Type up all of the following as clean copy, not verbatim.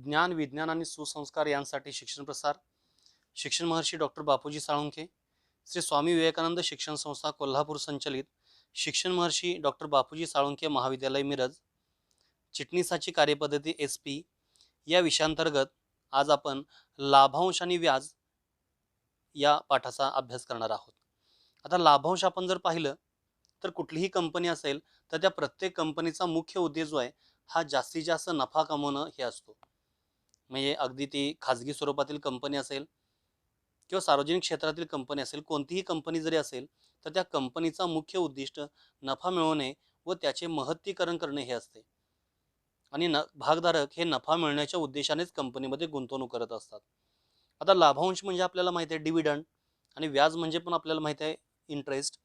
ज्ञान, विज्ञान आणि सुसंस्कार यांसाठी शिक्षण प्रसार, शिक्षण महर्षी डॉक्टर बापूजी साळुंखे, श्री स्वामी विवेकानंद शिक्षण संस्था कोल्हापूर संचलित शिक्षण महर्षी डॉक्टर बापूजी साळुंखे महाविद्यालय मिरज, चिटणीसाची कार्यपद्धती SP या विषयांतर्गत आज आपण लाभांश आणि व्याज या पाठाचा अभ्यास करणार आहोत. आता लाभांश आपण जर पाहिलं तर कुठलीही कंपनी असेल तर त्या प्रत्येक कंपनीचा मुख्य उद्देश जो आहे हा जास्तीत जास्त नफा कमवणं हे असतो. म्हणजे अगदी ती खाजगी स्वरूपातील कंपनी असेल किंवा सार्वजनिक क्षेत्रातील कंपनी असेल, कोणतीही कंपनी जरी असेल तर त्या कंपनीचा मुख्य उद्दिष्ट नफा मिळवणे व त्याचे महत्तीकरण करणे हे असते. आणि भागधारक हे नफा मिळण्याच्या उद्देशानेच कंपनीमध्ये गुंतवणूक करत असतात. आता लाभांश म्हणजे आपल्याला माहिती आहे डिव्हिडंड, आणि व्याज म्हणजे पण आपल्याला माहिती आहे इंटरेस्ट.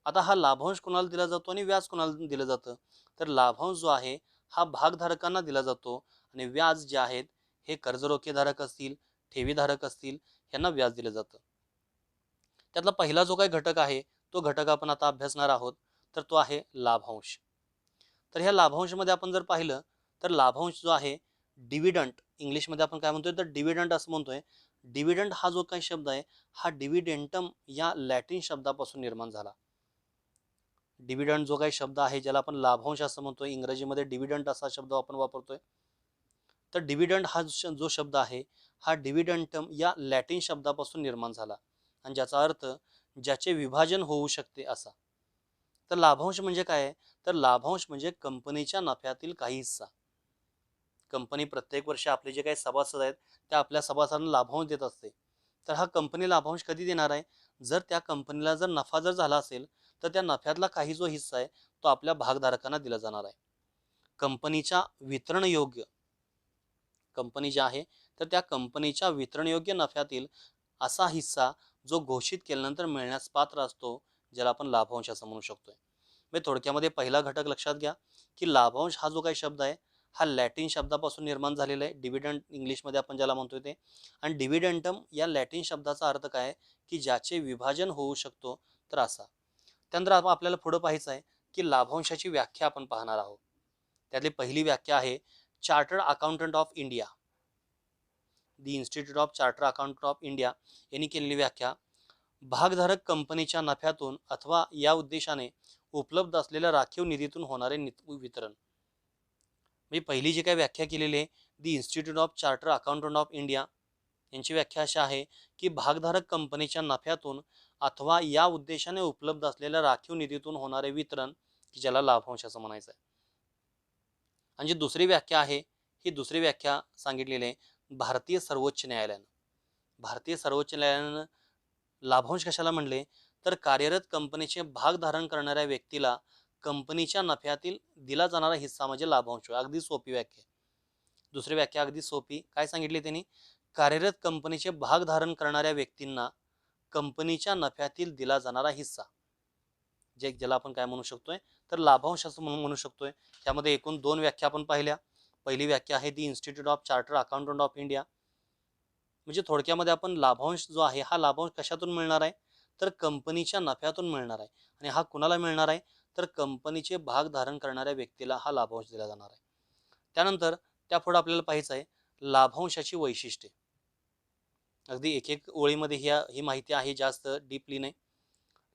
आता हा लाभांश कोणाला दिला जातो आणि व्याज कोणाला दिलं जातं? तर लाभांश जो आहे हा भागधारकांना दिला जातो आणि व्याज जे आहेत हे कर्जरोखेधारक असतील, ठेवीधारक असतील, यांना व्याज दिलं जातं. त्यातला पहिला जो काही घटक आहे तो घटक आपण आता अभ्यासणार आहोत, तर तो आहे लाभांश. तर ह्या लाभांशमध्ये आपण जर पाहिलं तर लाभांश जो आहे डिव्हिडंड, इंग्लिशमध्ये आपण काय म्हणतोय तर डिव्हिडंड असं म्हणतोय. डिव्हिडंड हा जो काही शब्द आहे हा डिव्हिडेंटम या लॅटिन शब्दापासून निर्माण झाला. डिव्हिडंड जो काही शब्द आहे ज्याला आपण लाभांश असं म्हणतोय, इंग्रजीमध्ये डिव्हिडंड असा शब्द आपण वापरतोय. तर डिव्हिडंड हा जो शब्द आहे हा डिव्हिडंटम या लॅटिन शब्दापासून निर्माण झाला आणि ज्याचा अर्थ ज्याचे विभाजन होऊ शकते असा. तर लाभांश म्हणजे काय? तर लाभांश म्हणजे कंपनीच्या नफ्यातील काही हिस्सा. कंपनी प्रत्येक वर्षी आपले जे काही सभासद आहेत त्या आपल्या सभासदांना लाभांश देत असते. तर हा कंपनी लाभांश कधी देणार आहे? जर त्या कंपनीला जर नफा जर झाला असेल तर त्या नफ्यातला काही जो हिस्सा आहे तो आपल्या भागधारकांना दिला जाणार आहे. कंपनीच्या वितरण योग्य कंपनी जी आहे तर त्या कंपनीच्या वितरणयोग्य नफ्यातील असा हिस्सा जो घोषित केल्यानंतर मिळण्यास पात्र असतो, ज्याला आपण लाभांश असं म्हणू शकतोय. म्हणजे थोडक्यामध्ये पहिला घटक लक्षात घ्या की लाभांश हा जो काही शब्द आहे हा लॅटिन शब्दापासून निर्माण झालेला आहे. डिव्हिडंड इंग्लिशमध्ये आपण ज्याला म्हणतोय ते, आणि डिव्हिडंटम या लॅटिन शब्दाचा अर्थ काय आहे की ज्याचे विभाजन होऊ शकतो, तर असा. त्यानंतर आपल्याला पुढे पाहायचं आहे की लाभांशाची व्याख्या आपण पाहणार आहोत. त्यातली पहिली व्याख्या आहे chartered accountant of India, the institute of charter accountant of India यांनी केलेली व्याख्या. भागधारक कंपनीच्या नफ्यातून अथवा या उद्देशाने उपलब्ध असलेल्या राखीव निधीतून होणारे वितरण. म्हणजे पहिली जी काही व्याख्या केलेली आहे the institute of charter accountant of India यांची व्याख्या अशी आहे की भागधारक कंपनीच्या नफ्यातून अथवा या उद्देशाने उपलब्ध असलेल्या राखीव निधीतून होणारे वितरण, की ज्याला लाभांश असं म्हणायचं आहे. आणि जी दुसरी व्याख्या आहे ही दुसरी व्याख्या सांगितलेली आहे भारतीय सर्वोच्च न्यायालयानं. भारतीय सर्वोच्च न्यायालयानं लाभांश कशाला म्हणले? तर कार्यरत कंपनीचे भाग धारण करणाऱ्या व्यक्तीला कंपनीच्या नफ्यातील दिला जाणारा हिस्सा म्हणजे लाभांश. अगदी सोपी व्याख्या. दुसरी व्याख्या अगदी सोपी. काय सांगितले त्यांनी? कार्यरत कंपनीचे भाग धारण करणाऱ्या व्यक्तींना कंपनीच्या नफ्यातील दिला जाणारा हिस्सा, ज्याला आपण काय म्हणू शकतोय तर लाभांश असं म्हणू शकतोय. त्यामध्ये एकूण दोन व्याख्या आपण पाहिल्या. पहिली व्याख्या आहे the institute of charter accountant of India. म्हणजे थोडक्यामध्ये आपण लाभांश जो आहे हा लाभांश कशातून मिळणार आहे तर कंपनीच्या नफ्यातून मिळणार आहे. आणि हा कुणाला मिळणार आहे तर कंपनीचे भाग धारण करणाऱ्या व्यक्तीला हा लाभांश दिला जाणार आहे. त्यानंतर त्यापुढे आपल्याला पाहायचं आहे लाभांशाची वैशिष्ट्ये. अगदी एक एक ओळीमध्ये ही माहिती आहे, जास्त डीपली नाही.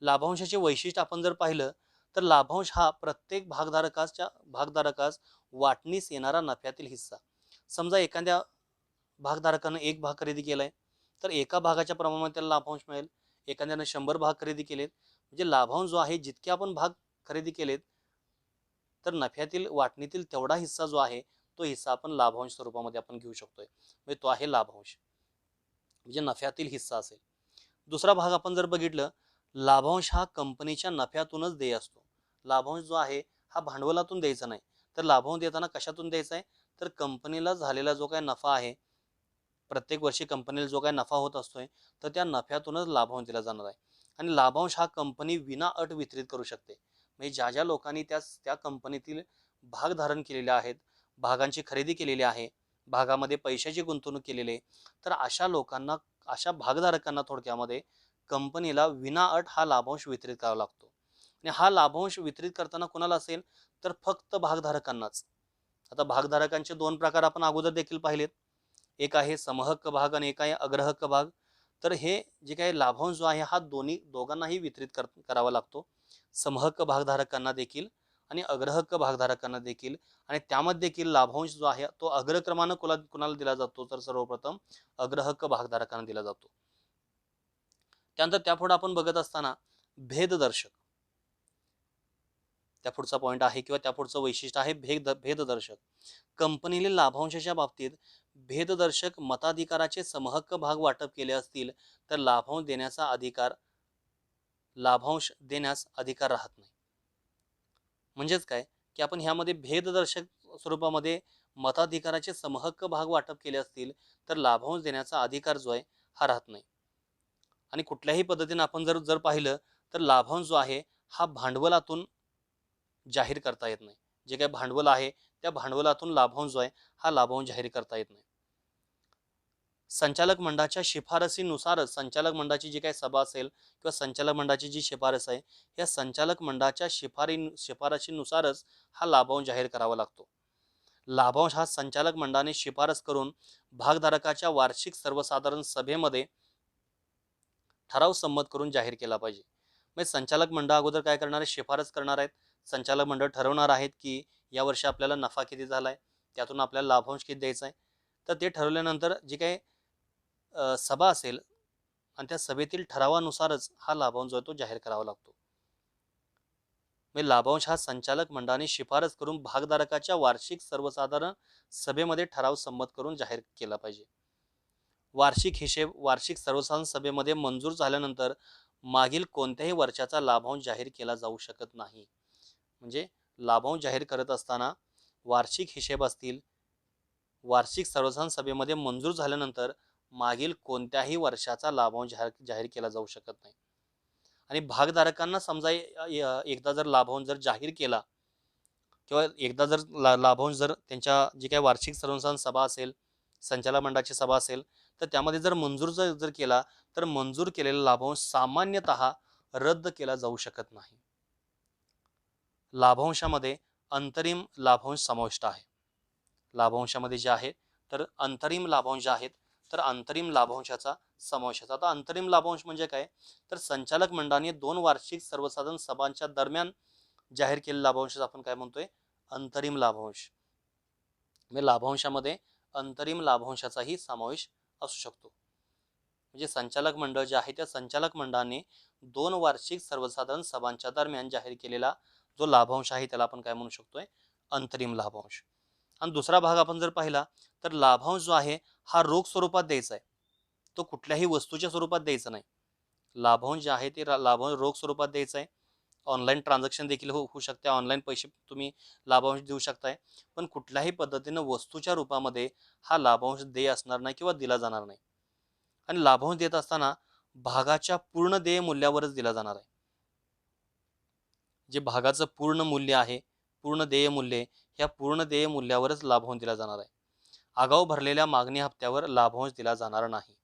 लाभांशाचे वैशिष्ट्य आपण जर पाहिलं तर लाभांश हा प्रत्येक भागधारकास वाटणीस येणारा नफ्यातील हिस्सा. समजा एखाद्या भागधारकानं एक भाग खरेदी केलाय तर एका भागाच्या प्रमाणात त्याला लाभांश मिळेल. एखाद्यानं 100 भाग खरेदी केलेत म्हणजे लाभांश जो आहे जितके आपण भाग खरेदी केलेत तर नफ्यातील वाटणीतील तेवढा हिस्सा जो आहे तो हिस्सा आपण लाभांश स्वरूपामध्ये आपण घेऊ शकतोय. म्हणजे तो आहे लाभांश, म्हणजे नफ्यातील हिस्सा असेल. दुसरा भाग आपण जर बघितलं, लाभांश हा कंपनीच्या नफ्यातूनच देय असतो. लाभांश जो आहे हा भांडवलातून द्यायचा नाही. तर लाभांश देताना कशातून द्यायचा आहे तर कंपनीला झालेला जो काही नफा आहे, प्रत्येक वर्षी कंपनीला जो काही नफा होत असतोय तर त्या नफ्यातूनच लाभांश दिला जाणार आहे. आणि लाभांश हा कंपनी विना अट वितरित करू शकते. म्हणजे ज्या ज्या लोकांनी त्या कंपनीतील भाग धारण केलेले आहेत, भागांची खरेदी केलेली आहे, भागामध्ये पैशाची गुंतवणूक केलेली आहे, तर अशा लोकांना, अशा भागधारकांना थोडक्यामध्ये कंपनीला विना अट हा लाभांश वितरित करावा लागतो. आणि हा लाभांश वितरित करताना कुणाला असेल तर फक्त भागधारकांनाच. आता भागधारकांचे दोन प्रकार आपण अगोदर देखील पाहिलेत. एक आहे समहक्क भाग आणि एक आहे अग्रहक्क भाग. तर हे जे काही लाभांश जो आहे हा दोघांनाही वितरित करावा लागतो, समहक्क भागधारकांना देखील आणि अग्रहक्क भागधारकांना देखील. आणि त्यामध्ये देखील लाभांश जो आहे तो अग्रक्रमानं कुणाला दिला जातो, तर सर्वप्रथम अग्रहक्क भागधारकांना दिला जातो. त्यानंतर त्यापुढे आपण बघत असताना भेददर्शक, त्या पुढचा पॉईंट आहे किंवा त्या पुढचं वैशिष्ट्य आहे भेददर्शक. कंपनीने लाभांशाच्या बाबतीत भेददर्शक मताधिकाराचे समहक्क भाग वाटप केले असतील तर लाभांश देण्यास अधिकार राहत नाही. म्हणजेच काय की आपण ह्यामध्ये भेददर्शक स्वरूपामध्ये मताधिकाराचे समहक्क भाग वाटप केले असतील तर लाभांश देण्याचा अधिकार जो आहे हा राहत नाही. आणि कुठल्याही पद्धतीने आपण जर जर पाहिलं तर लाभांश जो आहे हा भांडवलातून जाहीर करता येत नाही. जे काही भांडवल आहे त्या भांडवलातून लाभांश जो आहे हा लाभांश जाहीर करता येत नाही. संचालक मंडळाच्या शिफारसीनुसारच संचालक मंडळाची जी काही सभा असेल किंवा संचालक मंडळाची जी शिफारस आहे या संचालक मंडळाच्या शिफारशीनुसारच हा लाभांश जाहीर करावा लागतो. लाभांश हा संचालक मंडळाने शिफारस करून भागधारकाच्या वार्षिक सर्वसाधारण सभेमध्ये ठराव संमत करून जाहीर केला पाहिजे. म्हणजे संचालक मंडळ अगोदर काय करणार आहे, शिफारस करणार आहेत. संचालक मंडळ ठरवणार आहेत की यावर्षी आपल्याला नफा किती झालाय, त्यातून आपल्याला लाभांश किती द्यायचा आहे. तर ते ठरवल्यानंतर जी काही सभा असेल आणि त्या सभेतील ठरावानुसारच हा लाभांश जो आहे तो जाहीर करावा लागतो. म्हणजे लाभांश हा संचालक मंडळाने शिफारस करून भागधारकाच्या वार्षिक सर्वसाधारण सभेमध्ये ठराव संमत करून जाहीर केला पाहिजे. वार्षिक हिशेब वार्षिक सर्वसाधारण सभेमध्ये मंजूर झाल्यानंतर मागील कोणत्याही वर्षाचा लाभांश जाहीर केला जाऊ शकत नाही. म्हणजे लाभांश जाहीर करत असताना वार्षिक हिशेब असतील वार्षिक सर्वसाधारण सभेमध्ये मंजूर झाल्यानंतर मागील कोणत्याही वर्षाचा लाभांश जाहीर केला जाऊ शकत नाही. आणि भागधारकांना समजा एकदा जर लाभांश जर जाहीर केला किंवा एकदा जर लाभांश जर त्यांच्या जी काही वार्षिक सर्वसाधारण सभा असेल संचालक मंडळाची सभा असेल तर त्यामध्ये जर मंजूर जर केला तर मंजूर केलेला लाभांश सामान्यतः रद्द केला जाऊ शकत नाही. लाभांशामध्ये अंतरिम लाभांश समाविष्ट आहे. लाभांशामध्ये जे आहे तर अंतरिम लाभांश जे आहेत तर अंतरिम लाभांशाचा समावेश आहे. आता अंतरिम लाभांश म्हणजे काय, तर संचालक मंडळाने 2 वार्षिक सर्वसाधारण सभांच्या दरम्यान जाहीर केलेला लाभांश आपण काय म्हणतोय, अंतरिम लाभांश. म्हणजे लाभांशामध्ये अंतरिम लाभांशाचाही समावेश असू शकतो. म्हणजे संचालक मंडळ जे आहे त्या संचालक मंडळाने 2 वार्षिक सर्वसाधारण सभांच्या दरम्यान जाहीर केलेला जो लाभांश आहे त्याला आपण काय म्हणू शकतोय, अंतरिम लाभांश. आणि दुसरा भाग आपण जर पाहिला तर लाभांश जो आहे हा रोख स्वरूपात द्यायचा आहे, तो कुठल्याही वस्तूच्या स्वरूपात द्यायचा नाही. लाभांश जे आहे ते लाभांश रोख स्वरूपात द्यायचा आहे. ऑनलाईन ट्रान्झॅक्शन देखील होऊ शकते, ऑनलाईन पैसे तुम्ही लाभांश देऊ शकताय, पण कुठल्याही पद्धतीनं वस्तूच्या रूपामध्ये हा लाभांश देय असणार नाही किंवा दिला जाणार नाही. आणि लाभांश देत असताना भागाच्या पूर्ण देय मूल्यावरच दिला जाणार आहे. जे भागाचं पूर्ण मूल्य आहे, पूर्ण देय मूल्य, ह्या पूर्ण देय मूल्यावरच लाभांश दिला जाणार आहे. आगाऊ भरलेल्या मागणी हप्त्यावर लाभांश दिला जाणार नाही.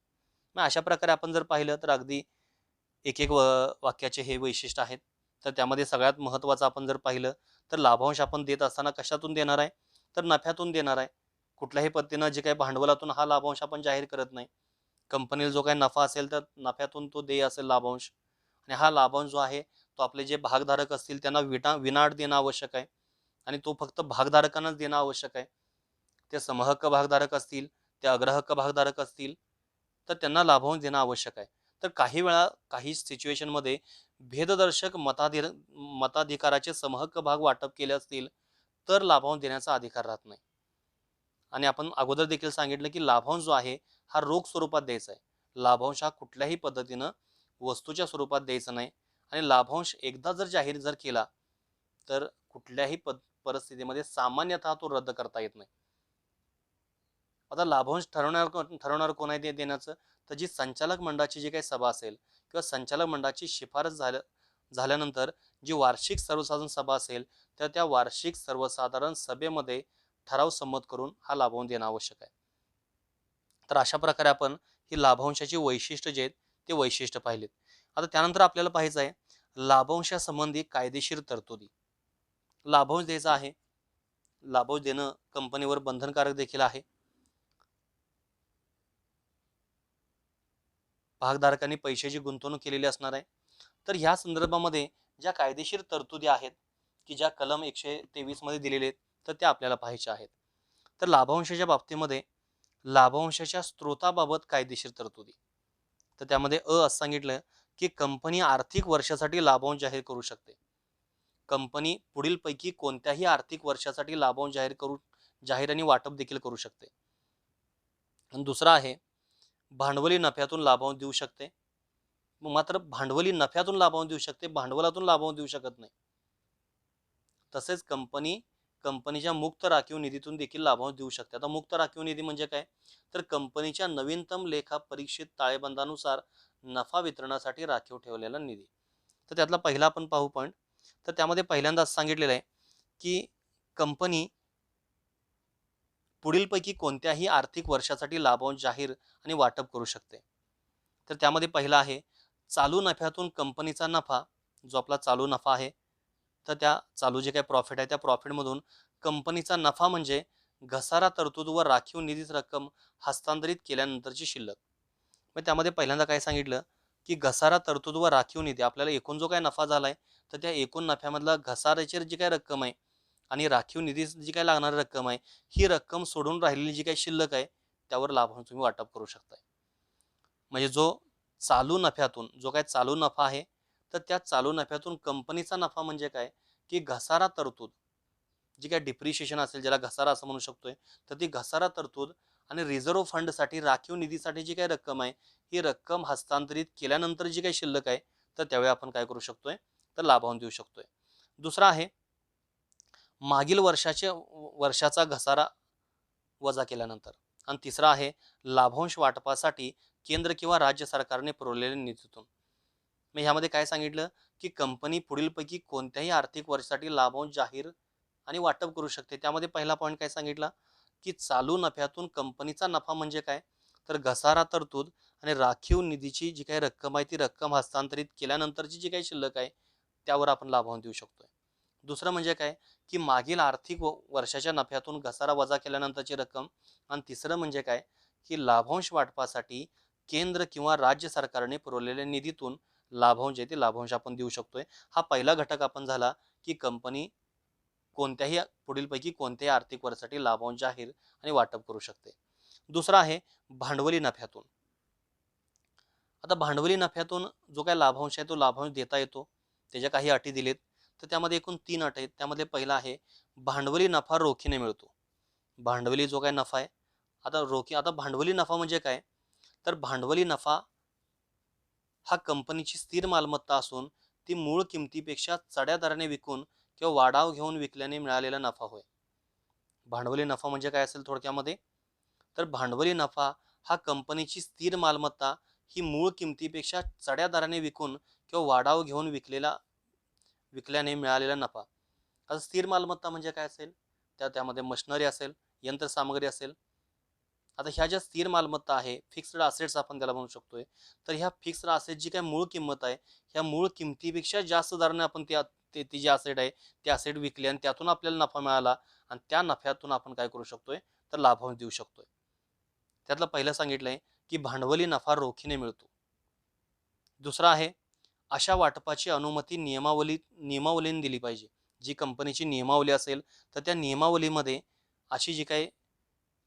मग अशा प्रकारे आपण जर पाहिलं तर अगदी एक एक वाक्याचे हे वैशिष्ट्य आहेत. तर त्यामध्ये सगळ्यात महत्त्वाचं आपण जर पाहिलं तर लाभांश आपण देत असताना कशातून देणार आहे, तर नफ्यातून देणार आहे. कुठल्याही पद्धतीनं जे काही भांडवलातून हा लाभांश आपण जाहीर करत नाही. कंपनीला जो काही नफा असेल तर नफ्यातून तो देय असेल लाभांश. आणि हा लाभांश जो आहे तो आपले जे भागधारक असतील त्यांना विनाअट देणं आवश्यक आहे. आणि तो फक्त भागधारकांनाच देणं आवश्यक आहे. ते समहक्क भागधारक असतील, ते अग्रहक्क भागधारक असतील तर त्यांना लाभांश देणं आवश्यक आहे. तर काही वेळा काही सिच्युएशनमध्ये भेददर्शक मताधिकाराचे समहक्क भाग वाटप केले असतील तर लाभांश देण्याचा अधिकार राहत नाही. आणि आपण अगोदर देखील सांगितलं की लाभांश जो आहे हा रोख स्वरूपात द्यायचा आहे. लाभांश हा कुठल्याही पद्धतीनं वस्तूच्या स्वरूपात द्यायचा नाही. आणि लाभांश एकदा जर जाहीर केला तर कुठल्याही परिस्थितीमध्ये सामान्यतः तो रद्द करता येत नाही. आता लाभांश ठरवणार कोण आहे ते देण्याचं, तर जी संचालक मंडळाची जी काही सभा असेल किंवा संचालक मंडळाची शिफारस झाल्यानंतर जी वार्षिक सर्वसाधारण सभा असेल तर त्या वार्षिक सर्वसाधारण सभेमध्ये ठराव संमत करून हा लाभांश देणं आवश्यक आहे. तर अशा प्रकारे आपण ही लाभांशाची वैशिष्ट्य जे आहेत ते वैशिष्ट्य पाहिलेत. आता त्यानंतर आपल्याला पाहायचं आहे लाभांशासंबंधी कायदेशीर तरतुदी. लाभांश द्यायचा आहे, लाभांश देणं कंपनीवर बंधनकारक देखील आहे. भागधारकांनी पैशाची गुंतवणूक केलेली असणार आहे. तर ह्या संदर्भामध्ये ज्या कायदेशीर तरतुदी आहेत की ज्या कलम 123 मध्ये दिलेले आहेत, तर त्या आपल्याला पाहायच्या आहेत. तर लाभांशाच्या बाबतीमध्ये लाभांशाच्या स्त्रोताबाबत कायदेशीर तरतुदी, तर त्यामध्ये असं सांगितलं की कंपनी आर्थिक वर्षासाठी लाभांश जाहीर करू शकते. कंपनी पुढील पैकी कोणत्याही आर्थिक वर्षासाठी लाभांश जाहीर आणि वाटप देखील करू शकते. आणि दुसरा आहे भांडवली नफ्यातून लाभांश देऊ शकते. मात्र भांडवली नफ्यातून लाभांश देऊ शकते, भांडवलातून लाभांश देऊ शकत नाही. तसेच कंपनीच्या मुक्त राखीव निधीतून देखील लाभांश देऊ शकते. आता मुक्त राखीव निधी म्हणजे काय, तर कंपनीच्या नवीनतम लेखा परीक्षित ताळेबंदानुसार नफा वितरणासाठी राखीव ठेवलेला निधी. तर त्यातला पहिला आपण पाहू पॉईंट. तर त्यामध्ये पहिल्यांदा सांगितलेलं आहे की कंपनी पुढीलपैकी कोणत्याही आर्थिक वर्षासाठी लाभांश जाहीर आणि वाटप करू शकते. तर त्यामध्ये पहिला आहे चालू नफ्यातून कंपनीचा नफा, जो आपला चालू नफा आहे, तर त्या चालू जे काही प्रॉफिट आहे त्या प्रॉफिटमधून कंपनीचा नफा म्हणजे घसारा तरतूद व राखीव निधीच रक्कम हस्तांतरित केल्यानंतरची शिल्लक. मग त्यामध्ये पहिल्यांदा काय सांगितलं की घसारा तरतूद व राखीव निधी, आपल्याला एकूण जो काय नफा झालाय तर त्या एकूण नफ्यामधला घसाऱ्याची जी काही रक्कम आहे आणि राखीव निधी जी काही लागणारी रक्कम आहे, ही रक्कम सोडून राहिलेली जी काही शिल्लक आहे त्यावर लाभांश तुम्ही वाटप करू शकताय. म्हणजे जो चालू नफ्यातून जो काय चालू नफा आहे, तर त्या चालू नफ्यातून कंपनीचा नफा म्हणजे काय की घसारा तरतूद, जी काय डिप्रिशिएशन असेल ज्याला घसारा असं म्हणू शकतोय, तर ती घसारा तरतूद आणि रिझर्व्ह फंडसाठी राखीव निधीसाठी जी काही रक्कम आहे, ही रक्कम हस्तांतरित केल्यानंतर जी काही शिल्लक आहे तर त्यावेळी आपण काय करू शकतोय, तर लाभांश देऊ शकतोय. दुसरा आहे मागील वर्षाचा घसारा वजा केल्यानंतर. आणि तिसरा आहे लाभांश वाटपासाठी केंद्र किंवा राज्य सरकारने पुरवलेल्या निधीतून. मग ह्यामध्ये काय सांगितलं की कंपनी पुढीलपैकी कोणत्याही आर्थिक वर्षासाठी लाभांश जाहीर आणि वाटप करू शकते. त्यामध्ये पहिला पॉईंट काय सांगितला की चालू नफ्यातून कंपनीचा नफा म्हणजे काय, तर घसारा तरतूद आणि राखीव निधीची जी काही रक्कम आहे ती रक्कम हस्तांतरित केल्यानंतरची जी काही शिल्लक आहे त्यावर आपण लाभांश देऊ शकतोय. दुसरं म्हणजे काय की मागील आर्थिक वर्षाच्या नफ्यातून घसारा वजा केल्यानंतरची रक्कम. आणि तिसरं म्हणजे काय की लाभांश वाटपासाठी केंद्र किंवा राज्य सरकारने पुरवलेल्या निधीतून लाभांश जे ते लाभांश आपण देऊ शकतोय. हा पहिला घटक आपण झाला की कंपनी कोणत्याही पुढीलपैकी कोणत्याही आर्थिक वर्षासाठी लाभांश जाहीर आणि वाटप करू शकते. दुसरा आहे भांडवली नफ्यातून. आता भांडवली नफ्यातून जो काही लाभांश आहे तो लाभांश देता येतो, त्याच्या काही अटी दिलेत. तर त्यामध्ये एकूण 3 अट आहेत. त्यामध्ये पहिला आहे भांडवली नफा रोखीने मिळतो. भांडवली जो काही नफा आहे, आता भांडवली नफा म्हणजे काय, तर भांडवली नफा हा कंपनीची स्थिर मालमत्ता असून ती मूळ किमतीपेक्षा चढ्या दराने विकून किंवा वाढाव घेऊन विकल्याने मिळालेला नफा होय. भांडवली नफा म्हणजे काय असेल थोडक्यामध्ये, तर भांडवली नफा हा कंपनीची स्थिर मालमत्ता ही मूळ किमतीपेक्षा चढ्या दराने विकून किंवा वाढाव घेऊन विकल्याने मिळालेला नफा. आता स्थिर मालमत्ता म्हणजे काय असेल, त्यामध्ये मशिनरी असेल, यंत्रसामग्री असेल. आता ह्या ज्या स्थिर मालमत्ता आहे, फिक्स्ड असेट्स आपण त्याला म्हणू शकतोय, तर ह्या फिक्स्ड असेट जी काय मूळ किंमत आहे, ह्या मूळ किमतीपेक्षा जास्त दराने आपण ती जी असेट आहे ते असेट विकली आणि त्यातून आपल्याला नफा मिळाला आणि त्या नफ्यातून आपण काय करू शकतोय, तर लाभांश देऊ शकतोय. त्यातलं पहिलं सांगितलंय की भांडवली नफा रोखीने मिळतो. दुसरा आहे अशा वाटपाची अनुमती नियमावलीने दिली पाहिजे. जी कंपनीची नियमावली असेल तर त्या नियमावलीमध्ये अशी जी काही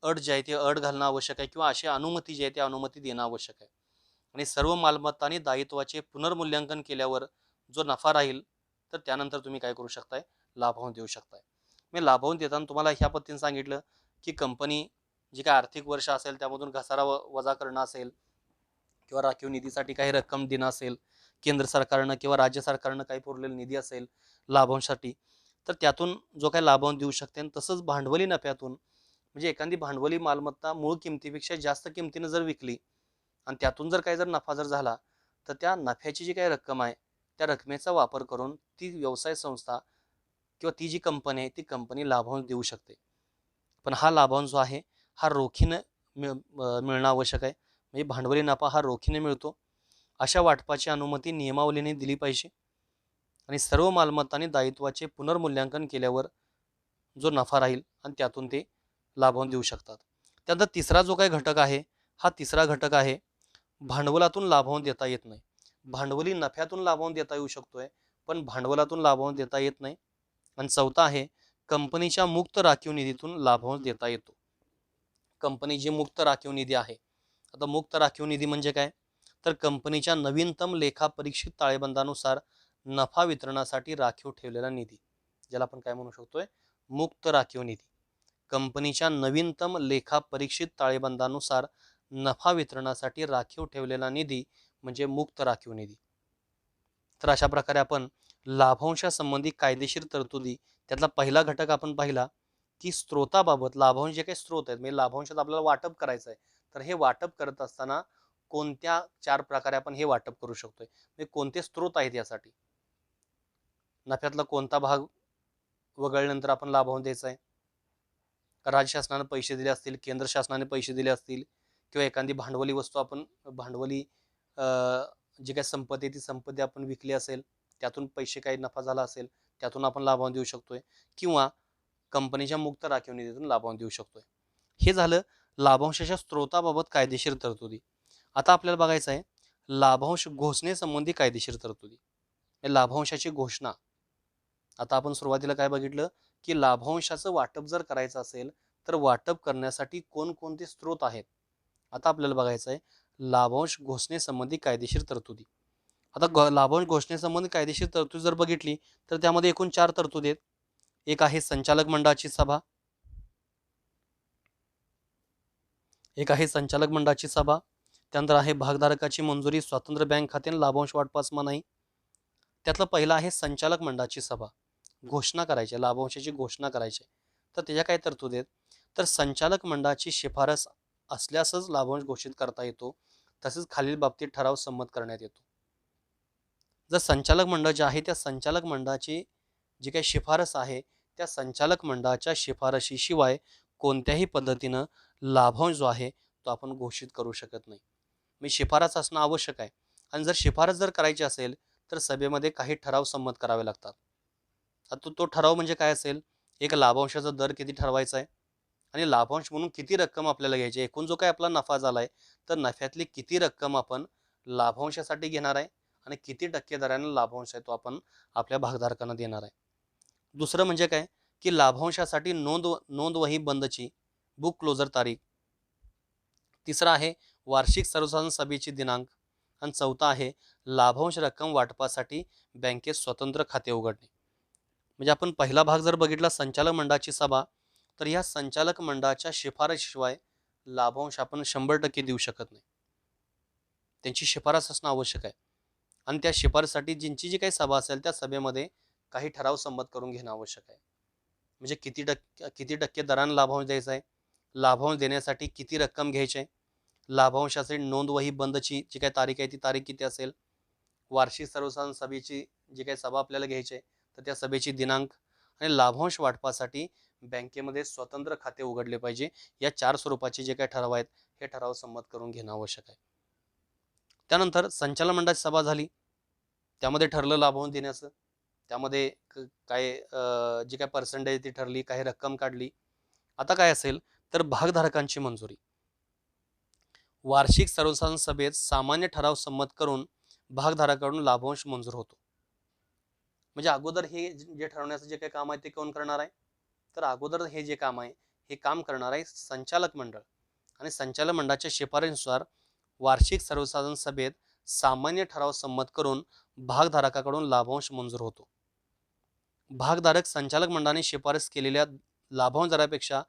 अट जी आहे ती अट घालणं आवश्यक आहे किंवा अशी अनुमती जी आहे ती अनुमती देणं आवश्यक आहे. आणि सर्व मालमत्ता आणि दायित्वाचे पुनर्मूल्यांकन केल्यावर जो नफा राहील तर त्यानंतर तुम्ही काय करू शकताय, लाभांश देऊ शकताय. मी लाभांश देताना तुम्हाला ह्या पद्धतीने सांगितलं की कंपनी जी काही आर्थिक वर्ष असेल त्यामधून घसारा वजा करणं असेल किंवा राखीव निधीसाठी काही रक्कम देणं असेल, केंद्र सरकारनं किंवा राज्य सरकारनं काही पुरवलेला निधी असेल लाभांशासाठी, तर त्यातून जो काही लाभांश देऊ शकते. आणि तसंच भांडवली नफ्यातून म्हणजे एखादी भांडवली मालमत्ता मूळ किमतीपेक्षा जास्त किमतीने जर विकली आणि त्यातून जर नफा झाला, तर त्या नफ्याची जी काही रक्कम आहे त्या रकमेचा वापर करून ती व्यवसाय संस्था किंवा ती जी कंपनी आहे ती कंपनी लाभांश देऊ शकते. पण हा लाभांश जो आहे हा रोखीने मिळणं आवश्यक आहे. म्हणजे भांडवली नफा हा रोखीने मिळतो. अशा वाटपाची अनुमती नियमावलीने दिली पाहिजे आणि सर्व मालमत्ता आणि दायित्वाचे पुनर्मूल्यांकन केल्यावर जो नफा राहील आणि त्यातून ते लाभांश देऊ शकतात. त्यानंतर तिसरा जो काही घटक आहे, हा तिसरा घटक आहे भांडवलातून लाभांश देता येत नाही. भांडवली नफ्यातून लाभांश देता येऊ शकतोय, पण भांडवलातून लाभांश देता येत नाही. आणि चौथा आहे कंपनीच्या मुक्त राखीव निधीतून लाभांश देता येतो. कंपनी जी मुक्त राखीव निधी आहे, आता मुक्त राखीव निधी म्हणजे काय, तर कंपनीच्या नवीनतम लेखापरीक्षित ताळेबंदानुसार नफा वितरणासाठी राखीव ठेवलेला निधी, ज्याला आपण काय म्हणू शकतोय, मुक्त राखीव निधी. कंपनीच्या नवीनतम लेखापरीक्षित ताळेबंदानुसार नफा वितरणासाठी राखीव ठेवलेला निधी म्हणजे मुक्त राखीव निधी. तर अशा प्रकारे आपण लाभांशासंबंधी कायदेशीर तरतुदी, त्यातला पहिला घटक आपण पाहिला की स्त्रोताबाबत, लाभांश जे काही स्त्रोत आहेत म्हणजे लाभांशात आपल्याला वाटप करायचं आहे, तर हे वाटप करत असताना कोणत्या 4 प्रकारे आपण हे वाटप करू शकतोय, म्हणजे कोणते स्त्रोत आहेत यासाठी. नफ्यातला कोणता भाग वगळल्यानंतर आपण लाभांश द्यायचा आहे, राज्य शासनाने पैसे दिले असतील, केंद्र शासनाने पैसे दिले असतील, किंवा एखादी भांडवली वस्तू आपण भांडवली जी काही संपत्ती ती संपत्ती आपण विकली असेल, त्यातून पैसे काही नफा झाला असेल, त्यातून आपण लाभांश देऊ शकतोय, किंवा कंपनीच्या मुक्त राखीव निधीतून लाभांश देऊ शकतोय. हे झालं लाभांशाच्या स्त्रोताबाबत कायदेशीर तरतुदी. आता आपल्याला बघायचं आहे लाभांश घोषणेसंबंधी कायदेशीर तरतुदी. लाभांशाची घोषणा. आता आपण सुरुवातीला काय बघितलं की लाभांशाचं वाटप जर करायचं असेल तर वाटप करण्यासाठी कोणकोणते स्त्रोत आहेत. आता आपल्याला बघायचं आहे लाभांश घोषणेसंबंधी कायदेशीर तरतुदी. आता लाभांश घोषणेसंबंधी कायदेशीर तरतुदी जर बघितली तर त्यामध्ये एकूण 4 तरतुदी आहेत. एक आहे संचालक मंडळाची सभा, त्यानंतर आहे भागधारकाची मंजुरी, स्वतंत्र बँक खात्याने लाभांश वाटपास मनाई. त्यातलं पहिलं आहे संचालक मंडळाची सभा, घोषणा करायची, लाभांशाची घोषणा करायची. तर त्याच्या काय तरतुदी आहेत, तर संचालक मंडळाची शिफारस असल्यासच लाभांश घोषित करता येतो, तसेच खालील बाबतीत ठराव संमत करण्यात येतो. जर संचालक मंडळ जे आहे त्या संचालक मंडळाची जी काही शिफारस आहे त्या संचालक मंडळाच्या शिफारशीशिवाय कोणत्याही पद्धतीनं लाभांश जो आहे तो आपण घोषित करू शकत नाही. मी शिफारस असणं आवश्यक आहे, आणि जर शिफारस जर करायची असेल तर सभेमध्ये काही ठराव संमत करावे लागतात. आता तो ठराव म्हणजे काय असेल, एक लाभांशाचा दर किती ठरवायचा आहे, आणि लाभांश म्हणून किती रक्कम आपल्याला घ्यायची, एकूण जो काय आपला नफा झाला आहे तर नफ्यातली किती रक्कम आपण लाभांशासाठी घेणार आहे, आणि किती टक्के दराने लाभांश आहे तो आपण आपल्या भागधारकांना देणार आहे. दुसरं म्हणजे काय की लाभांशासाठी नोंदवही बंदची बुक क्लोजर तारीख. तिसरा आहे वार्षिक सर्वसाधारण सभेची दिनांक. आणि चौथा आहे लाभांश रक्कम वाटपासाठी बँकेत स्वतंत्र खाते उघडणे. म्हणजे आपण पहिला भाग जर बघितला संचालक मंडळाची सभा, तर या संचालक मंडळाच्या शिफारशीशिवाय लाभांश आपण 100% देऊ शकत नाही. त्यांची शिफारस असणं आवश्यक आहे, आणि त्या शिफारसीसाठी ज्यांची जी काही सभा असेल त्या सभेमध्ये काही ठराव संमत करून घेणं आवश्यक आहे. म्हणजे किती टक्के दराने लाभांश द्यायचा आहे, लाभांश देण्यासाठी किती रक्कम घ्यायची आहे, लाभांशाचे नोंदवही बंदची जी काही तारीख आहे ती तारीख किती असेल, वार्षिक सर्वसाधारण सभेची जी काही सभा आपल्याला घ्यायची आहे तर त्या सभेची दिनांक, आणि लाभांश वाटपासाठी बँकेमध्ये स्वतंत्र खाते उघडले पाहिजे. या 4 स्वरूपाचे जे काही ठराव आहेत हे ठराव संमत करून घेणं आवश्यक आहे. त्यानंतर संचालक मंडळाची सभा झाली, त्यामध्ये ठरलं लाभांश देण्याचं, त्यामध्ये काय जी काय पर्सेंटेज ती ठरली, काही रक्कम काढली. आता काय असेल तर भागधारकांची मंजुरी. वार्षिक सर्वसाधारण सभेत सामान्य ठराव संमत करून भागधारकाकडून लाभांश मंजूर होतो. म्हणजे अगोदर हे जे ठरवण्याचं जे काही काम आहे ते कोण करणार आहे, तर अगोदर हे जे काम आहे हे काम करणार आहे संचालक मंडळ, आणि संचालक मंडळाच्या शिफारशीनुसार वार्षिक सर्वसाधारण सभेत सामान्य ठराव संमत करून भागधारकाकडून लाभांश मंजूर होतो. भागधारक संचालक मंडळाने शिफारस केलेल्या लाभांश दरापेक्षा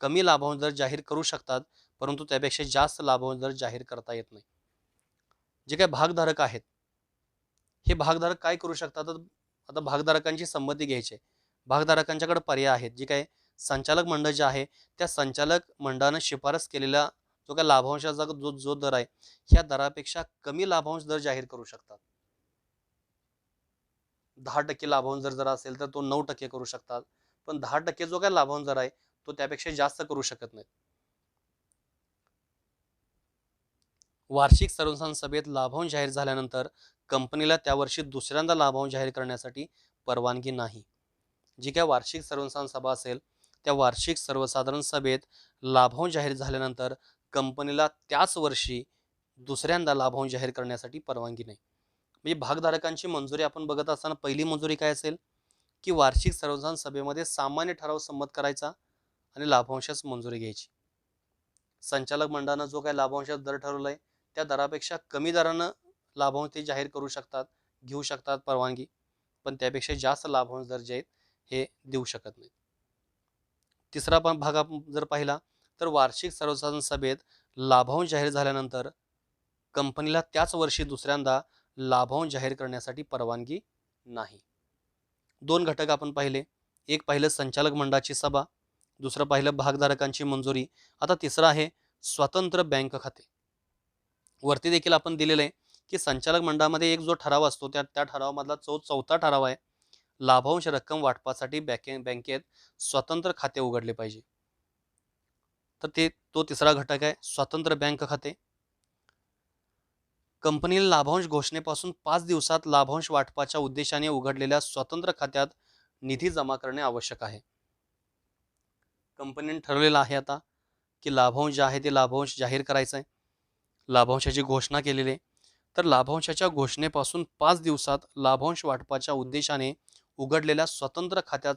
कमी लाभांश दर जाहीर करू शकतात, परंतु त्यापेक्षा जास्त लाभांश दर जाहीर करता येत नाही. जे काही भागधारक आहेत हे भागधारक काय करू शकतात, आता भागधारकांची संमती घ्यायची. भागधारकांच्याकडे पर्याय आहेत. जे काय संचालक मंडळ जे आहे त्या संचालक मंडळाने शिफारस केलेला जो काय लाभांशाचा जो दर आहे ह्या दरापेक्षा कमी लाभांश दर जाहीर करू शकतात. 10% लाभांश जर असेल तर तो 9% करू शकतात, पण 10% जो काय लाभांश दर आहे तो त्यापेक्षा जास्त करू शकत नाही. वार्षिक सर्वसाधारण सभेत लाभांश जाहीर झाल्यानंतर कंपनीला त्या वर्षी दुसऱ्यांदा लाभांश जाहीर करण्यासाठी परवानगी नाही. जी काय वार्षिक सर्वसाधारण सभा असेल त्या वार्षिक सर्वसाधारण सभेत लाभांश जाहीर झाल्यानंतर कंपनीला त्याच वर्षी दुसऱ्यांदा लाभांश जाहीर करण्यासाठी परवानगी नाही. म्हणजे भागधारकांची मंजुरी आपण बघत असताना पहिली मंजुरी काय असेल की वार्षिक सर्वसाधारण सभेमध्ये सामान्य ठराव संमत करायचा आणि लाभांशास मंजुरी घ्यायची. संचालक मंडळानं जो काही लाभांशाचा दर ठरवलाय त्या दरापेक्षा कमी दरानं लाभांश ते जाहीर करू शकतात, घेऊ शकतात परवानगी, पण त्यापेक्षा जास्त लाभांश दर जे आहेत हे देऊ शकत नाहीत. तिसरा पण भाग आपण जर पाहिला तर वार्षिक सर्वसाधारण सभेत लाभांश जाहीर झाल्यानंतर कंपनीला त्याच वर्षी दुसऱ्यांदा लाभांश जाहीर करण्यासाठी परवानगी नाही. दोन घटक आपण पाहिले, एक पाहिलं संचालक मंडळाची सभा, दुसरं पाहिलं भागधारकांची मंजुरी. आता तिसरं आहे स्वतंत्र बँक खाते. वरती देखील आपण दिलेलं आहे की संचालक मंडळामध्ये एक जो ठराव असतो त्या ठरावामधला चौथा ठराव आहे लाभांश रक्कम वाटपासाठी बँकेत स्वतंत्र खाते उघडले पाहिजे. तर तो तिसरा घटक आहे स्वतंत्र बँक खाते. कंपनीला लाभांश घोषणेपासून 5 दिवसात लाभांश वाटपाच्या उद्देशाने उघडलेल्या स्वतंत्र खात्यात निधी जमा करणे आवश्यक आहे. कंपनीने ठरवलेलं आहे आता की लाभांश जे आहे ते लाभांश जाहीर करायचं आहे, लाभांशाची घोषणा केलेली आहे. तर लाभांशाच्या घोषणेपासून 5 दिवसात लाभांश वाटपाच्या उद्देशाने उघडलेल्या स्वतंत्र खात्यात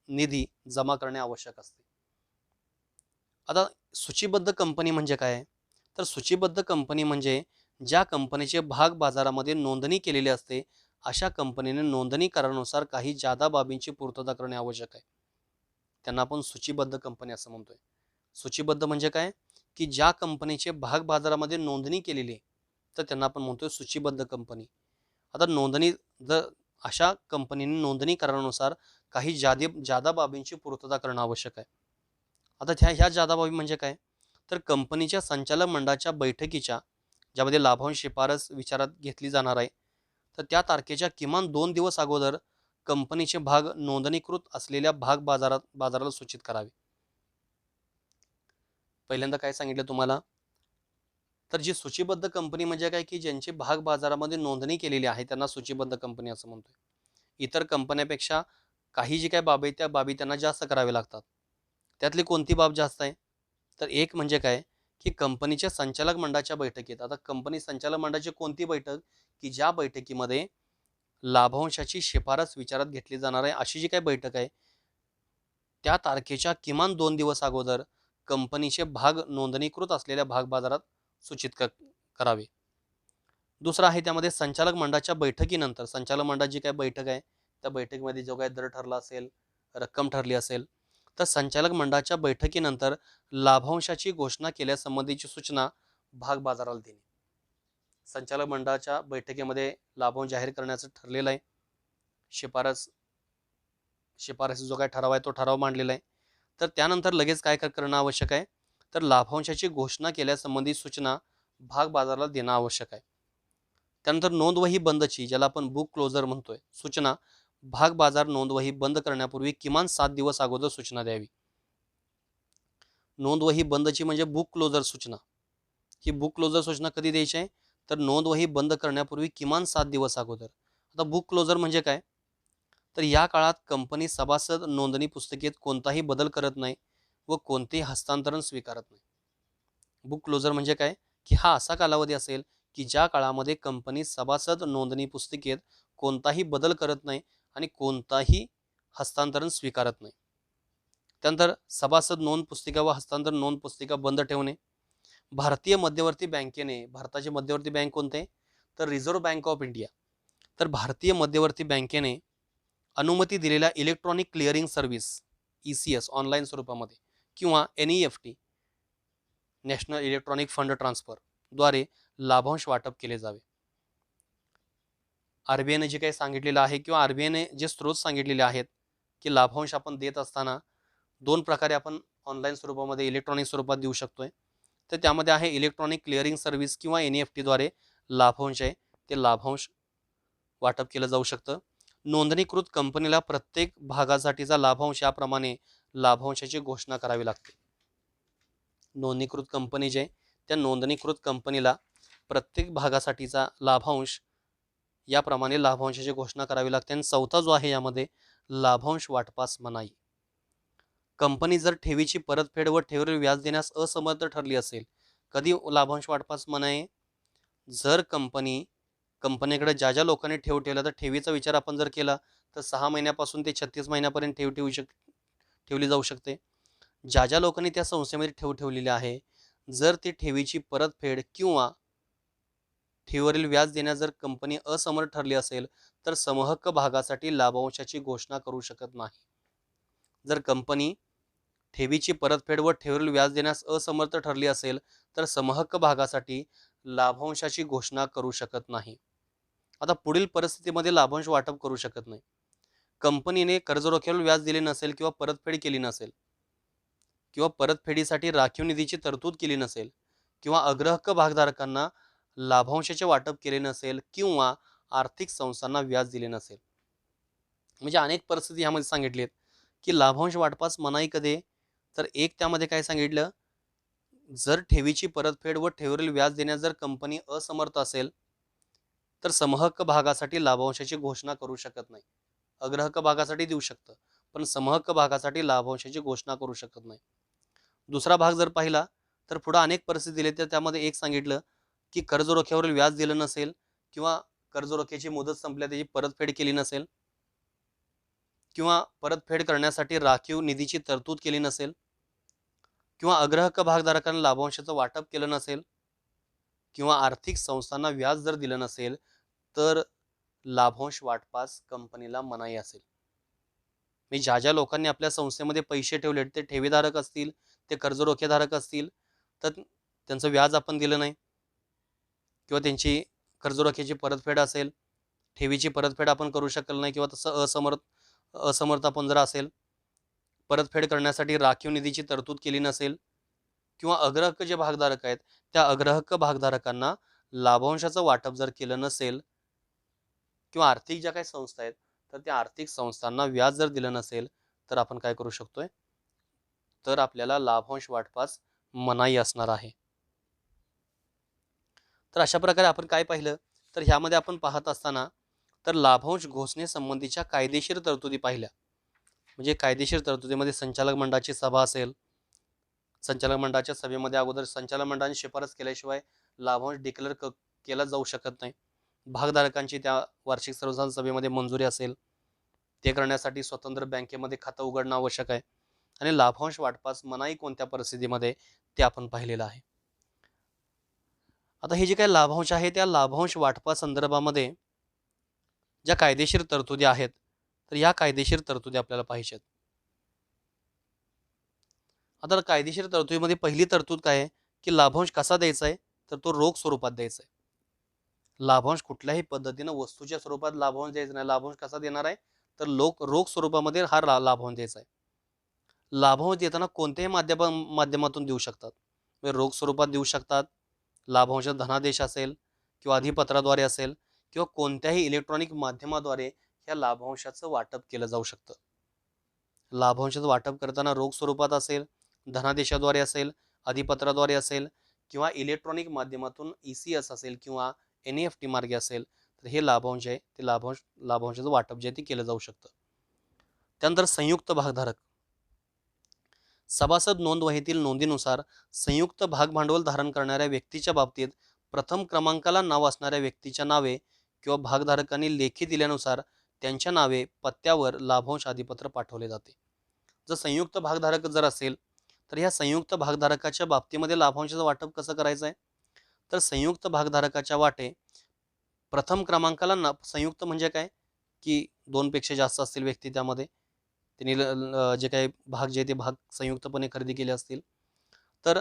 निधी जमा करणे आवश्यक असते. आता सूचीबद्ध कंपनी म्हणजे काय? तर सूचीबद्ध कंपनी म्हणजे ज्या कंपनीचे भाग बाजारामध्ये नोंदणी केलेली असते अशा कंपनीने नोंदणी करारानुसार काही जादा बाबींची पूर्तता करणे आवश्यक आहे. त्यांना आपण सूचीबद्ध कंपनी असं म्हणतोय. सूचीबद्ध म्हणजे काय की ज्या कंपनीचे भाग बाजारामध्ये नोंदणी केलेली आहे तर त्यांना आपण म्हणतोय सूचीबद्ध कंपनी. आता नोंदणी जर अशा कंपनीने नोंदणी करारानुसार काही जादा बाबींची पूर्तता करणं आवश्यक आहे. आता ह्या जादा बाबी म्हणजे काय? तर कंपनीच्या संचालक मंडळाच्या बैठकीच्या ज्यामध्ये लाभांश शिफारस विचारात घेतली जाणार आहे तर त्या तारखेच्या किमान 2 दिवस अगोदर कंपनीचे भाग नोंदणीकृत असलेल्या बाजाराला सूचित करावे. पहिल्यांदा काय सांगितलं तुम्हाला, तर जी सूचीबद्ध कंपनी म्हणजे काय की ज्यांची भाग बाजारामध्ये नोंदणी केलेली आहे त्यांना सूचीबद्ध कंपनी असं म्हणतोय. इतर कंपन्यापेक्षा काही जी काय बाबी त्या बाबी त्यांना जास्त करावे लागतात. त्यातली कोणती बाब जास्त आहे? तर एक म्हणजे काय की कंपनीच्या संचालक मंडळाच्या बैठकीत, आता कंपनी संचालक मंडळाची कोणती बैठक की ज्या बैठकीमध्ये लाभांशाची शिफारस विचारात घेतली जाणार आहे अशी जी काही बैठक आहे त्या तारखेच्या किमान 2 दिवस अगोदर कंपनीचे भाग नोंदणीकृत असलेल्या भाग बाजारात सूचित करावे. दुसरा आहे त्यामध्ये संचालक मंडळाच्या बैठकीनंतर, संचालक मंडळाची जी काही बैठक आहे त्या बैठकीमध्ये जो काही दर ठरला असेल, रक्कम ठरली असेल, तर संचालक मंडळाच्या बैठकीनंतर लाभांशाची घोषणा केल्यासंबंधीची सूचना भाग बाजाराला देणे. संचालक मंडळाच्या बैठकीमध्ये लाभांश जाहीर करण्याचं ठरलेलं आहे. शिफारस जो काय ठराव आहे तो ठराव मांडलेला आहे. तर त्यानंतर लगेच काय करणं आवश्यक आहे? तर लाभांशाची घोषणा केल्यासंबंधी सूचना भाग बाजाराला देणं आवश्यक आहे. त्यानंतर नोंदवही बंदची, ज्याला आपण बुक क्लोजर म्हणतोय, सूचना भाग बाजार नोंदवही बंद करण्यापूर्वी किमान 7 दिवस अगोदर सूचना द्यावी. नोंदवही बंदची म्हणजे बुक क्लोजर सूचना. ही बुक क्लोजर सूचना कधी द्यायची आहे? तर नोंदवही बंद करण्यापूर्वी किमान 7 दिवस अगोदर. आता बुक क्लोजर म्हणजे काय? तर या काळात कंपनी सभासद नोंदणी पुस्तिकेत कोणताही बदल करत नाही व कोणतेही हस्तांतरण स्वीकारत नाही. बुक क्लोजर म्हणजे काय की हा असा कालावधी असेल की ज्या काळामध्ये कंपनी सभासद नोंदणी पुस्तिकेत कोणताही बदल करत नाही आणि कोणताही हस्तांतरण स्वीकारत नाही. त्यानंतर सभासद नोंद पुस्तिका व हस्तांतरण नोंद पुस्तिका बंद ठेवणे. भारतीय मध्यवर्ती बँकेने, भारताची मध्यवर्ती बँक कोणते? तर रिझर्व्ह बँक ऑफ इंडिया. तर भारतीय मध्यवर्ती बँकेने अनुमती दिलेल्या electronic clearing service ECS online स्वरूपामध्ये किंवा NEFT national electronic fund transfer द्वारे लाभांश वाटप केले जावे. RBIने जे काही सांगितलेलं आहे किंवा RBIने जे स्रोत सांगितलेले आहेत की लाभांश आपण देत असताना 2 प्रकारे आपण ऑनलाईन स्वरूपामध्ये इलेक्ट्रॉनिक स्वरूपात देऊ शकतोय. तर त्यामध्ये आहे इलेक्ट्रॉनिक क्लिअरिंग सर्व्हिस किंवा NEFT द्वारे लाभांश आहे ते लाभांश वाटप केलं जाऊ शकतं. नोंदणीकृत कंपनीला प्रत्येक भागासाठीचा लाभांश याप्रमाणे लाभांशाची घोषणा करावी लागते. नोंदणीकृत कंपनी जे त्या नोंदणीकृत कंपनीला प्रत्येक भागासाठीचा लाभांश याप्रमाणे लाभांशाची घोषणा करावी लागते. आणि चौथा जो आहे यामध्ये लाभांश वाटपास मनाई. कंपनी जर ठेवीची परतफेड व ठेवीवर व्याज देण्यास असमर्थ ठरली असेल, कधी लाभांश वाटपास मनाई? जर कंपनीकडे ज्या ज्या लोकांनी ठेव ठेवला, तर ठेवीचा विचार आपण जर केला तर 6 महिन्यापासून ते 36 महिन्यापर्यंत ठेवली जाऊ शकते. ज्या ज्या लोकांनी त्या संस्थेमध्ये ठेव ठेवलेली आहे, जर ती ठेवीची परतफेड किंवा ठेवीवरील व्याज देण्यास जर कंपनी असमर्थ ठरली असेल, तर समहक्क भागासाठी लाभांशाची घोषणा करू शकत नाही. जर कंपनी ठेवीची परतफेड व ठेवीवरील व्याज देण्यास असमर्थ ठरली असेल, तर समहक्क भागासाठी लाभांशाची घोषणा करू शकत नाही. आता पुढील परिस्थितीमध्ये लाभांश वाटप करू शकत नाही. कंपनीने कर्जरोख्यावर व्याज दिले नसेल किंवा परतफेड केली नसेल, किंवा परतफेडीसाठी राखीव निधीची तरतूद केली नसेल, किंवा अग्रहक्क भागधारकांना लाभांशाचे वाटप केले नसेल, किंवा आर्थिक संस्थांना व्याज दिले नसेल. म्हणजे अनेक परिस्थिती यामध्ये सांगितली आहेत की लाभांश वाटपास मनाई कधी. तर एक त्यामध्ये काय सांगितलं, जर ठेवीची परतफेड व ठेवीवरील व्याज देण्यास जर कंपनी असमर्थ असेल, तर समहक्क भागासाठी लाभांशाची घोषणा करू शकत नाही. अग्रहक्क भागासाठी देऊ शकतं, पण समहक्क भागासाठी लाभांशाची घोषणा करू शकत नाही. दुसरा भाग जर पाहिला तर पुढे अनेक परिस्थिती दिली, तर त्यामध्ये एक सांगितलं की कर्जरोख्यावरील व्याज दिलं नसेल, किंवा कर्जरोख्याची मुदत संपल्या त्याची परतफेड केली नसेल, किंवा परतफेड करण्यासाठी राखीव निधीची तरतूद केली नसेल, किंवा अग्रहक्क भागधारकांना लाभांशाचं वाटप केलं नसेल, किंवा आर्थिक संस्थांना व्याज जर दिलं नसेल, तर लाभांश वाटपास कंपनीला मनाई असेल. मी ज्या ज्या लोकांनी आपल्या संस्थेमध्ये पैसे ठेवले, ते ठेवीधारक असतील, ते कर्जरोखेधारक असतील, तर त्यांचं व्याज आपण दिलं नाही, किंवा त्यांची कर्जरोख्याची परतफेड असेल, ठेवीची परतफेड आपण करू शकलो नाही, किंवा तसं असमर्थ आपण जर असेल, परतफेड करण्यासाठी राखीव निधीची तरतूद केली नसेल, किंवा अग्रहक्क जे भागधारक आहेत त्या अग्रहक्क भागधारकांना लाभांशाचं वाटप जर केलं नसेल, किंवा आर्थिक ज्या काही संस्था आहेत तर त्या आर्थिक संस्थांना व्याज जर दिलं नसेल, तर आपण काय करू शकतोय, तर आपल्याला लाभांश वाटपास मनाई असणार आहे. तर अशा प्रकारे आपण काय पाहिलं, तर ह्यामध्ये आपण पाहत असताना तर लाभांश घोषणेसंबंधीच्या कायदेशीर तरतुदी पाहिल्या. म्हणजे कायदेशीर तरतुदीमध्ये संचालक मंडळाची सभा असेल, संचालक मंडळाच्या सभेमध्ये अगोदर संचालक मंडळाने शिफारस केल्याशिवाय लाभांश डिक्लेअर केला जाऊ शकत नाही. भागधारकांची त्या वार्षिक सर्वसाधारण सभेमध्ये मंजुरी असेल, ते करण्यासाठी स्वतंत्र बँकेमध्ये खातं उघडणं आवश्यक आहे. आणि लाभांश वाटपास मनाई कोणत्या परिस्थितीमध्ये ते आपण पाहिलेलं आहे. आता हे जे काही लाभांश आहे त्या लाभांश वाटपा संदर्भामध्ये ज्या कायदेशीर तरतुदी आहेत, तर या कायदेशीर तरतुदी आपल्याला पाहिजेत. आता कायदेशीर तरतुदीमध्ये पहिली तरतूद काय आहे की लाभांश कसा द्यायचा आहे, तर तो रोख स्वरूपात द्यायचा आहे. लाभांश कुठल्याही पद्धतीनं वस्तूच्या स्वरूपात लाभांश द्यायचा नाही. लाभांश कसा देणार आहे, तर रोख स्वरूपामध्ये हा लाभांश द्यायचा आहे. लाभांश देताना कोणत्याही माध्यमातून देऊ शकतात. म्हणजे रोख स्वरूपात देऊ शकतात, लाभांश धनादेश असेल, किंवा अधिपत्राद्वारे असेल, किंवा कोणत्याही इलेक्ट्रॉनिक माध्यमाद्वारे ह्या लाभांशाचं वाटप केलं जाऊ शकतं. लाभांशाचं वाटप करताना रोख स्वरूपात असेल, धनादेशाद्वारे असेल, अधिपत्राद्वारे असेल, किंवा इलेक्ट्रॉनिक माध्यमातून ECS असेल, किंवा NEFT मार्गे असेल, तर हे लाभांश आहे ते लाभांशाचं वाटप जे ते केलं जाऊ शकतं. त्यानंतर संयुक्त भागधारक. सभासद नोंदवहीतील नोंदीनुसार संयुक्त भाग भांडवल धारण करणाऱ्या व्यक्तीच्या बाबतीत प्रथम क्रमांकाला नाव असणाऱ्या व्यक्तीच्या नावे किंवा भागधारकांनी लेखी दिल्यानुसार त्यांच्या नावे पत्त्यावर लाभांश अधिपत्र पाठवले जाते. जर संयुक्त भागधारक जर असेल, तर ह्या संयुक्त भागधारकाच्या बाबतीमध्ये लाभांशाचं वाटप कसं करायचं आहे, तर संयुक्त भागधारकाच्या वाटे प्रथम क्रमांकाला संयुक्त म्हणजे काय की 2 पेक्षा जास्त असतील व्यक्ती, त्यामध्ये त्यांनी जे काही भाग जे ते भाग संयुक्तपणे खरेदी केले असतील, तर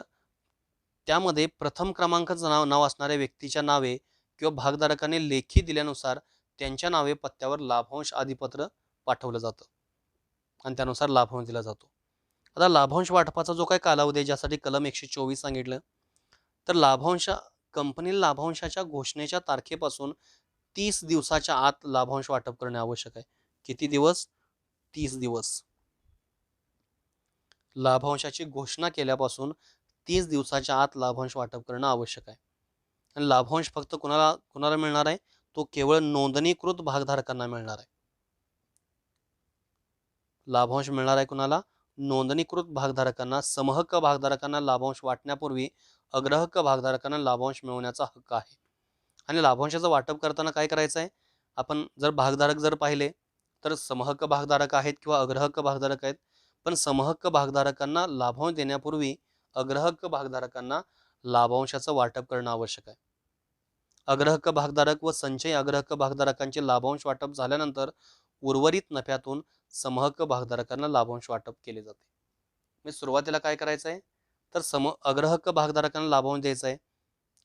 त्यामध्ये प्रथम क्रमांकाचं नाव असणाऱ्या व्यक्तीच्या नावे किंवा भागधारकाने लेखी दिल्यानुसार त्यांच्या नावे पत्त्यावर लाभांश अधिपत्र पाठवलं जातं आणि त्यानुसार लाभांश दिला जातो. आता लाभांश वाटपाचा जो काही कालावधी आहे, ज्यासाठी कलम 124 सांगितलं, तर कंपनीला लाभांशाच्या घोषणेच्या तारखेपासून 30 दिवसाच्या आत लाभांश वाटप करणे आवश्यक आहे. किती दिवस? 30 दिवस. लाभांशाची घोषणा केल्यापासून 30 दिवसाच्या आत लाभांश वाटप करणं आवश्यक आहे. आणि लाभांश फक्त कुणाला मिळणार आहे, तो केवळ नोंदणीकृत भागधारकांना मिळणार आहे. लाभांश मिळणार आहे कुणाला? नोंदणीकृत भागधारकांना. समहक्क भागधारकांना लाभांश वाटण्यापूर्वी अग्रहक्क भागधारकांना लाभांश मिळवण्याचा हक्क आहे. आणि लाभांशाचं वाटप करताना काय करायचं आहे, आपण जर भागधारक जर पाहिले तर समहक्क भागधारक आहेत किंवा अग्रहक्क भागधारक आहेत. पण समहक्क भागधारकांना लाभांश देण्यापूर्वी अग्रहक्क भागधारकांना लाभांशाचं वाटप करणं आवश्यक आहे. अग्रहक्क भागधारक व संचयी अग्रहक्क भागधारकांचे लाभांश वाटप झाल्यानंतर उर्वरित नफ्यातून समहक्क भागधारकांना लाभांश वाटप केले जाते. मी सुरुवातीला काय करायचं आहे, तर अग्रहक्क भागधारकांना लाभांश द्यायचा आहे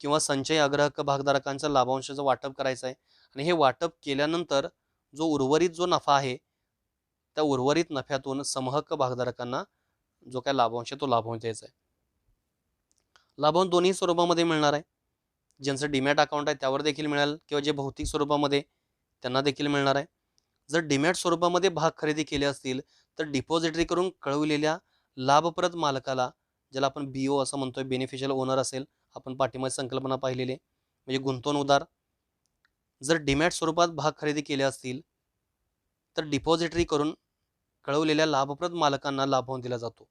किंवा संचयी अग्रहक्क भागधारकांचा लाभांशाचं वाटप करायचं आहे. आणि हे वाटप केल्यानंतर जो उर्वरित जो नफा आहे त्या उर्वरित नफ्यातून समहक्क भागधारकांना जो काय लाभांश आहे तो लाभांश द्यायचा आहे. लाभांश दोन्ही स्वरूपामध्ये मिळणार आहे. ज्यांचं डीमॅट अकाउंट आहे त्यावर देखील मिळेल किंवा जे भौतिक स्वरूपामध्ये त्यांना देखील मिळणार आहे. जर डीमॅट स्वरूपामध्ये भाग खरेदी केले असतील तर डिपॉझिटरी करून कळवलेल्या लाभप्रद मालकाला, ज्याला आपण BO असं म्हणतोय, बेनिफिशियल ओनर असेल, आपण पाठीमागे संकल्पना पाहिलेली म्हणजे गुंतवणूकदार, जर डीमॅट स्वरूपात भाग खरेदी केले असतील तर डिपॉझिटरी करून कळवलेल्या लाभप्रद मालकांना लाभांश दिला जातो.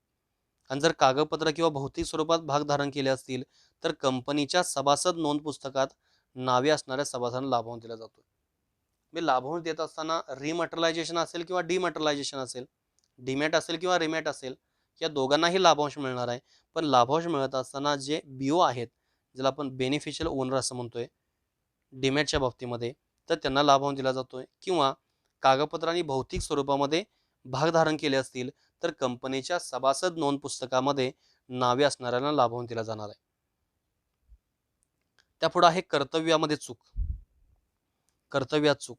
आणि जर कागदपत्र किंवा भौतिक स्वरूपात भाग धारण केले असतील तर कंपनीच्या सभासद नोंद पुस्तकात नावे असणाऱ्या सभासदांना लाभांश दिला जातो. मी लाभांश देत असताना रिमॅटरलायझेशन असेल किंवा डिमॅटरलायझेशन असेल, डीमॅट असेल किंवा रिमॅट असेल, या दोघांनाही लाभांश मिळणार आहे. पण लाभांश मिळत असताना जे BO आहेत, ज्याला आपण बेनिफिशियल ओनर असं म्हणतोय डीमॅटच्या बाबतीमध्ये, तर त्यांना लाभांश दिला जातोय. किंवा कागदपत्रांनी भौतिक स्वरूपामध्ये भाग धारण केले असतील तर कंपनीच्या सभासद नोंद पुस्तकामध्ये नावे असणाऱ्यांना लाभांश दिला जाणार आहे. त्यापुढे आहे कर्तव्यामध्ये चूक. कर्तव्यात चूक.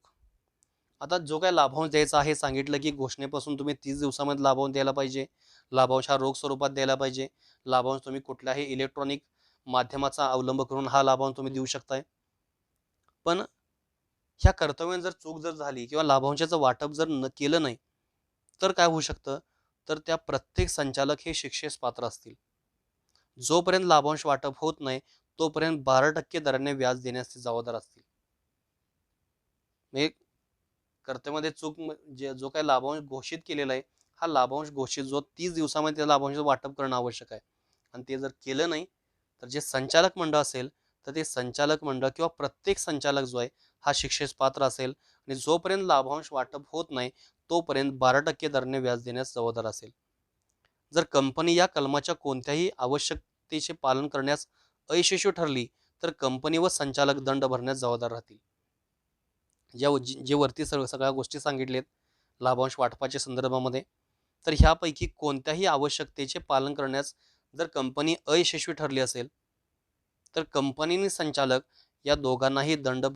आता जो काय लाभांश द्यायचा आहे सांगितलं की घोषणेपासून तुम्ही 30 दिवसामध्ये लाभांश द्यायला पाहिजे. लाभांश हा रोख स्वरूपात द्यायला पाहिजे. लाभांश तुम्ही कुठल्याही इलेक्ट्रॉनिक माध्यमाचा अवलंब करून हा लाभांश तुम्ही देऊ शकताय. पण ह्या कर्तव्यात जर चूक जर झाली किंवा लाभांशाचं वाटप जर केलं नाही तर काय होऊ शकतं, तर त्या प्रत्येक संचालक हे शिक्षेस पात्र असतील. जोपर्यंत लाभांश वाटप होत नाही तोपर्यंत 12% दराने व्याज देण्यास ते जबाबदार असतील. म्हणजे कर्तव्यामध्ये चूक जो काही लाभांश घोषित केलेला आहे, हा लाभांश घोषित जो 30 दिवसामध्ये त्या लाभांशाचं वाटप करणं आवश्यक आहे. आणि ते जर केलं नाही तर जे संचालक मंडळ असेल तर ते संचालक मंडळ किंवा प्रत्येक संचालक जो आहे हा शिक्षेस पात्र असेल. आणि जोपर्यंत लाभांश वाटप होत नाही तोपर्यंत 12% दराने व्याज देण्यास जबाबदार असेल. जर कंपनी या कलमाच्या कोणत्याही आवश्यकतेचे पालन करण्यास अयशस्वी ठरली तर कंपनी व संचालक दंड भरण्यास जबाबदार राहतील. जे वरती सगळ्या गोष्टी सांगितलेत लाभांश वाटपाच्या संदर्भामध्ये, तर ह्यापैकी कोणत्याही आवश्यकतेचे पालन करण्यास जर कंपनी अयशस्वी ठरली असेल तर कंपनी आणि संचालक या दोघांनाही दंड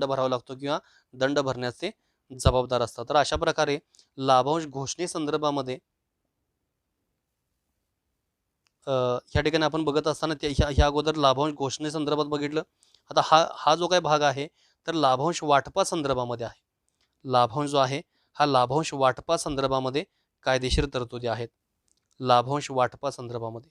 भरावा लागतो किंवा दंड भरण्याचे जबाबदार असतात. तर अशा प्रकारे लाभांश घोषणेसंदर्भामध्ये ह्या ठिकाणी आपण बघत असताना ह्या अगोदर लाभांश घोषणेसंदर्भात बघितलं. आता हा जो काही भाग आहे तर लाभांश वाटपा संदर्भामध्ये आहे. लाभांश जो आहे हा लाभांश वाटपा संदर्भामध्ये कायदेशीर तरतुदी आहेत. लाभांश वाटपा संदर्भामध्ये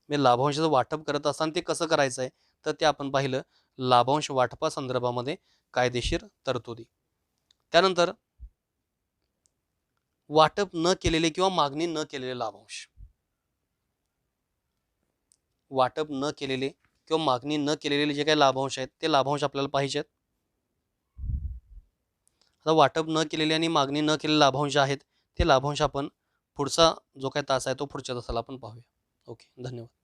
मी लाभांशाचं वाटप करत असताना ते कसं करायचं आहे तर ते आपण पाहिलं. लाभांश वाटपा संदर्भामध्ये कायदेशीर तरतुदी. त्यानंतर वाटप न केलेले किंवा मागणी न केलेले लाभांश. वाटप न केलेले किंवा मागणी न केलेले जे काही लाभांश आहेत ते लाभांश आपल्याला पाहिजेत. आता वाटप न केलेले आणि मागणी न केलेले लाभांश आहेत ते लाभांश आपण पुढचा जो काही तास आहे तो पुढच्या तासाला आपण पाहूया. ओके, धन्यवाद.